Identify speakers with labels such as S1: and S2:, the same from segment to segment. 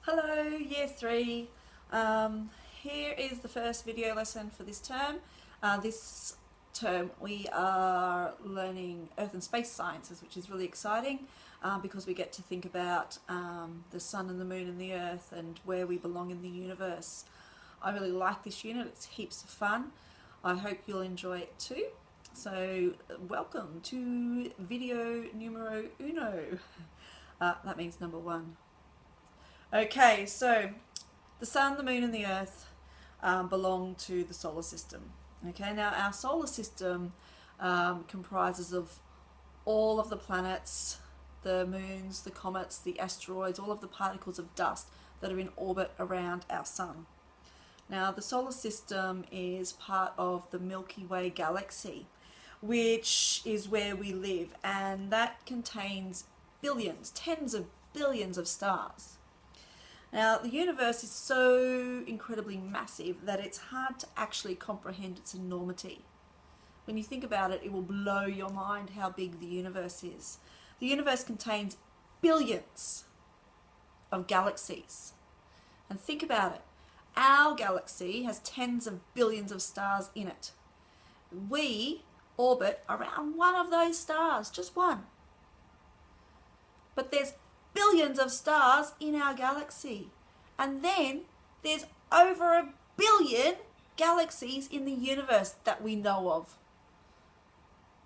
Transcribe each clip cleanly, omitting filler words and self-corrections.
S1: Hello, Year 3. Here is the first video lesson for this term. This term we are learning Earth and Space Sciences, which is really exciting because we get to think about the Sun and the Moon and the Earth and where we belong in the universe. I really like this unit, it's heaps of fun. I hope you'll enjoy it too. So welcome to video numero uno. That means number 1. Okay, so the Sun, the Moon and the Earth belong to the solar system. Okay, now our solar system comprises of all of the planets, the moons, the comets, the asteroids, all of the particles of dust that are in orbit around our Sun. Now the solar system is part of the Milky Way galaxy, which is where we live, and that contains billions, tens of billions of stars. Now, the universe is so incredibly massive that it's hard to actually comprehend its enormity. When you think about it, it will blow your mind how big the universe is. The universe contains billions of galaxies. And think about it. Our galaxy has tens of billions of stars in it. We orbit around one of those stars, just one. But there's billions of stars in our galaxy, and then there's over 1 billion galaxies in the universe that we know of.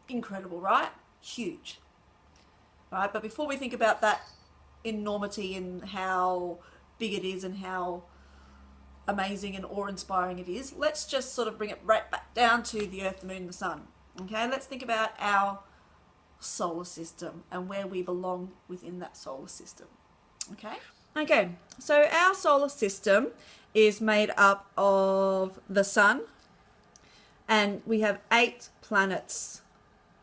S1: Incredible, right? Huge. Right, but before we think about that enormity and how big it is and how amazing and awe-inspiring it is, let's just sort of bring it right back down to the Earth, the Moon and the Sun. Okay, let's think about our solar system and where we belong within that solar system. Okay, so our solar system is made up of the Sun, and we have 8 planets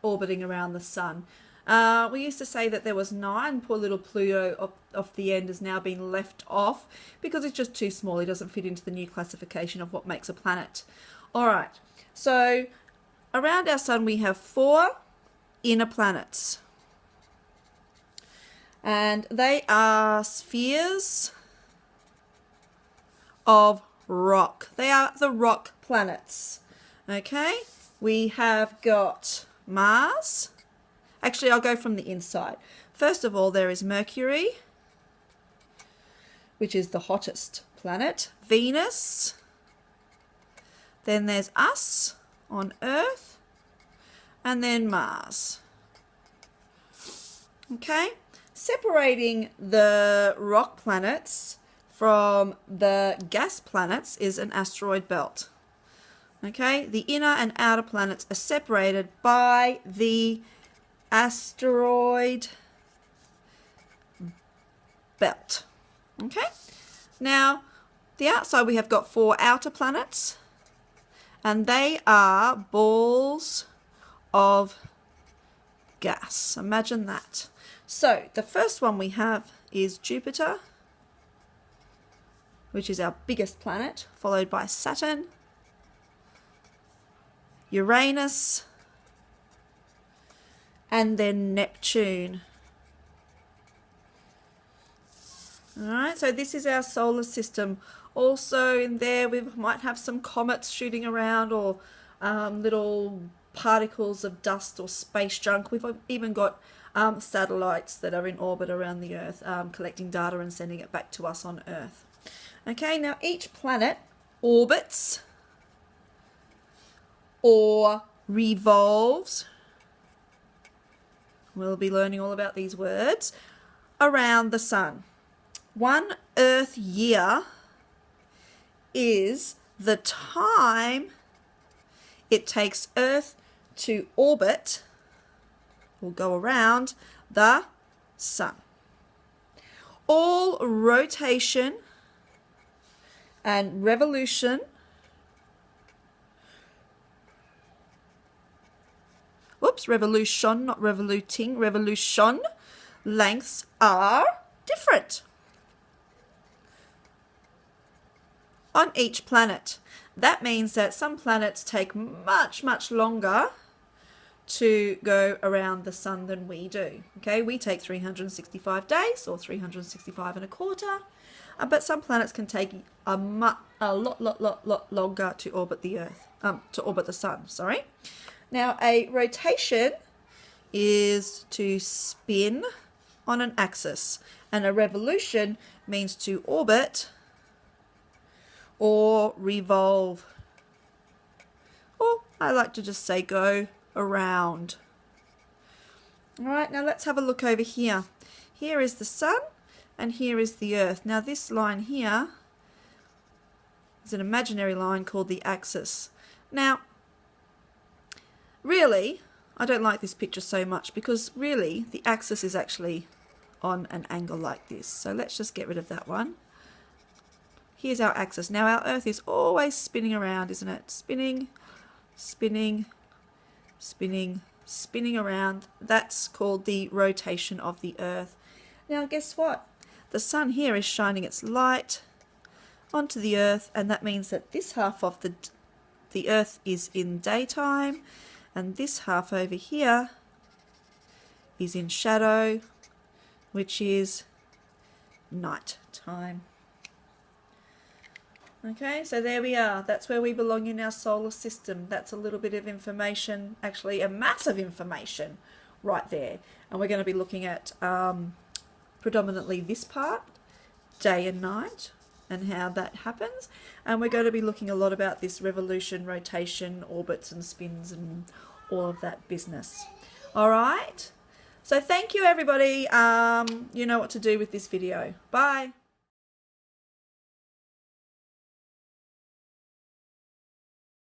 S1: orbiting around the Sun. We used to say that there was 9. Poor little Pluto off the end has now been left off because it's just too small. It doesn't fit into the new classification of what makes a planet. Alright, so around our Sun we have 4 inner planets, and they are spheres of rock. They are the rock planets. Okay, we have got Mars. Actually, I'll go from the inside. First of all, there is Mercury, which is the hottest planet. Venus. Then there's us on Earth. And then Mars. Okay, separating the rock planets from the gas planets is an asteroid belt. Okay, the inner and outer planets are separated by the asteroid belt. Okay, now the outside we have got 4 outer planets, and they are balls of gas. Imagine that. So the first one we have is Jupiter, which is our biggest planet, followed by Saturn, Uranus, and then Neptune. Alright, so this is our solar system. Also in there we might have some comets shooting around, or little particles of dust or space junk. We've even got satellites that are in orbit around the Earth, collecting data and sending it back to us on Earth. Okay, now each planet orbits or revolves, we'll be learning all about these words, around the Sun. 1 Earth year is the time it takes Earth to orbit or go around the Sun. All rotation and revolution revolution, not revoluting, revolution lengths are different on each planet. That means that some planets take much, much longer to go around the Sun than we do. Okay, we take 365 days or 365 and a quarter. but some planets can take a lot longer to orbit the Earth, to orbit the Sun, sorry. Now, a rotation is to spin on an axis, and a revolution means to orbit or revolve, or I like to just say go around. All right, now let's have a look over here. Here is the Sun and here is the Earth. Now this line here is an imaginary line called the axis. Now really, I don't like this picture so much because really the axis is actually on an angle like this. So let's just get rid of that one. Here's our axis. Now our Earth is always spinning around, isn't it? Spinning, spinning, spinning, spinning around. That's called the rotation of the Earth. Now guess what? The Sun here is shining its light onto the Earth, and that means that this half of the Earth is in daytime, and this half over here is in shadow, which is night time. Okay, so there we are. That's where we belong in our solar system. That's a little bit of information, actually a massive information right there. And we're going to be looking at predominantly this part, day and night, and how that happens. And we're going to be looking a lot about this revolution, rotation, orbits and spins and all of that business. All right. So thank you, everybody. You know what to do with this video. Bye.